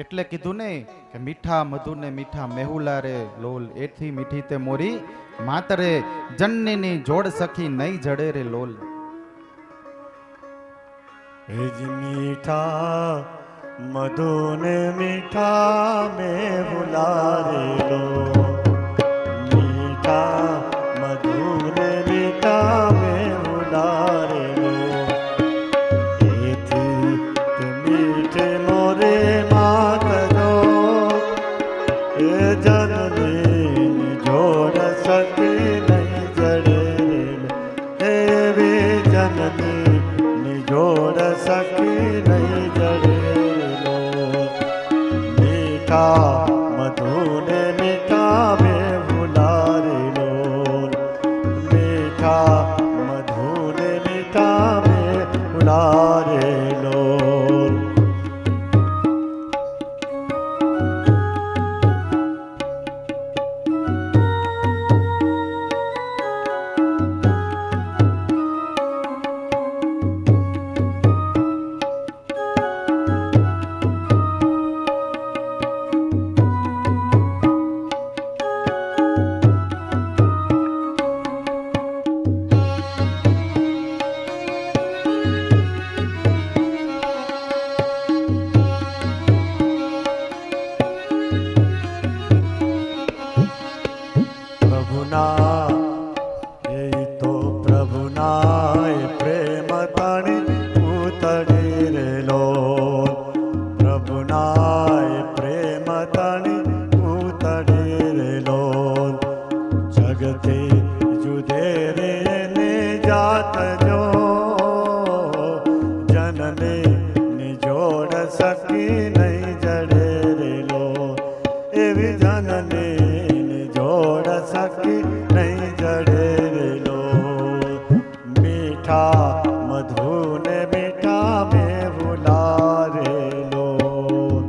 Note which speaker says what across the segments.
Speaker 1: એટલે કીધું ને કે મીઠા મધુ ને મીઠા મેહુલા રે લોલ, એથી મીઠી તે મોરી માતરે, જનની જોડ સખી નહીં જડે રે લોલ.
Speaker 2: એજ મીઠા મધુ ને મીઠા મેહુલા રે લોલ, મીઠા મધુ ને મીઠા મેહુલા રે લોલ, એથી તે મીઠે મોરે માતરો, એ જનની જોડ સખી નહીં જડે રે, એવી જનની જોડ સખી નહીં જડે લો. મીઠા મધુ ને મીઠા મેહુલા રે લોલ, મીઠા મધુ ને મીઠા મેહુલા રે લોલ. પ્રભુના એ તો પ્રભુના એ પ્રેમ તણી ઉતરી રે લોલ, પ્રભુના એ પ્રેમ તણી ઉતરી રે લોલ. જગથી જુદે રે ને જાત જો, જનની જોડ સખી નહીં જડે રે લોલ, એવી જનની જોડ સખી નહીં જડે રે લોલ. મીઠા મધુ ને મીઠા મેહુલા રે લોલ.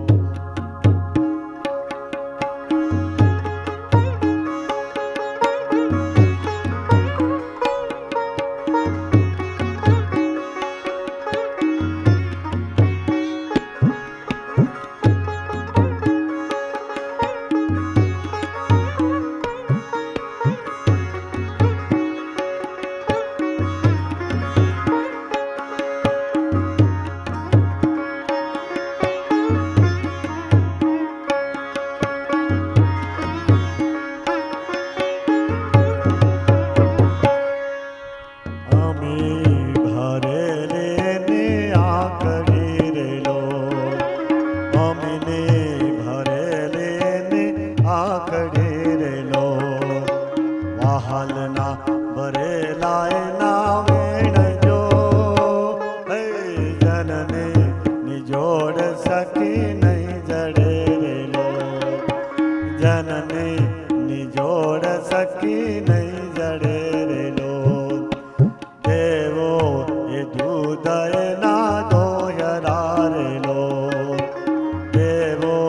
Speaker 2: હાલના ભરેલા એના વેણજો, હે જનની જોડ સખી નહીં જડે રે લોલ, જનની જોડ સખી નહીં જડે રે લોલ. દેવો એ દૂધ એના દોહરા રે લોલ, દેવો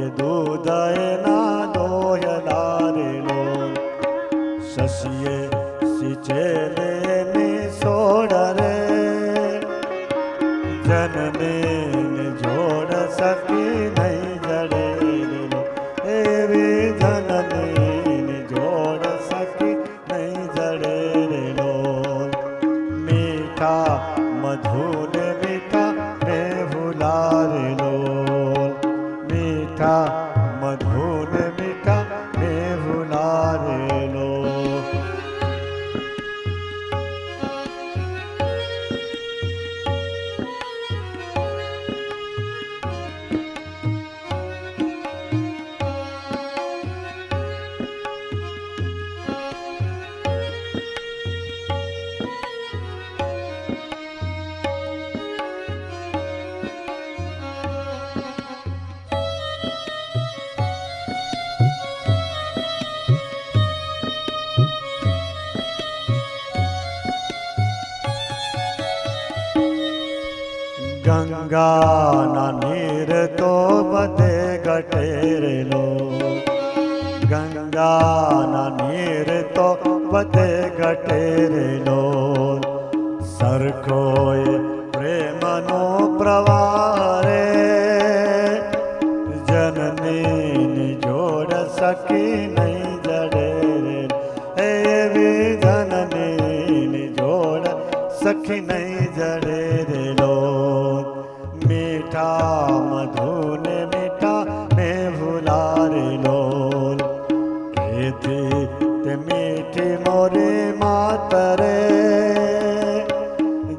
Speaker 2: એ દૂધ એના દોહરા રે લોલ. શશીએ સિંચેલે ની સોડ રે, જનને જોડ સખી નહીં જડે રે લો, એવી જનની જોડ સખી નહીં જડે રે લો. મીઠા મધુ ને મીઠા મેહુલા રે લોલ, મીઠા મધુ ને મીઠા મેહુલા રે લોલ. ગંગાના નીર તો બધે ઘટે રે લો, ગંગાના નીર તો બધે ઘટે રે લો. સરખો એ પ્રેમનો પ્રવાહ રે, સખી નહીં જડે રે એવી જનની જોડ સખી નહીં જડે રે લો મીઠા મધુને મીઠા ને ભૂલારે લો એથી તે મીઠી મોરી માતરે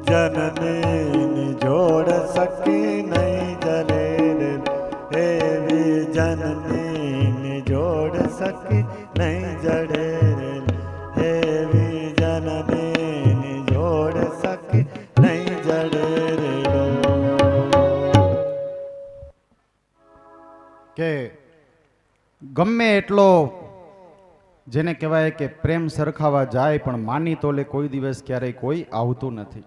Speaker 2: જનની જોડ સખી નહીં જડે રે એવી જનની જોડ સખી નહીં જડે રે એવી જનની જોડ સખી નહીં જડે રે
Speaker 1: કે ગમે એટલો જેને કહેવાય કે પ્રેમ સરખાવા જાય પણ માની તોલે કોઈ દિવસ ક્યારેય કોઈ આવતું નથી.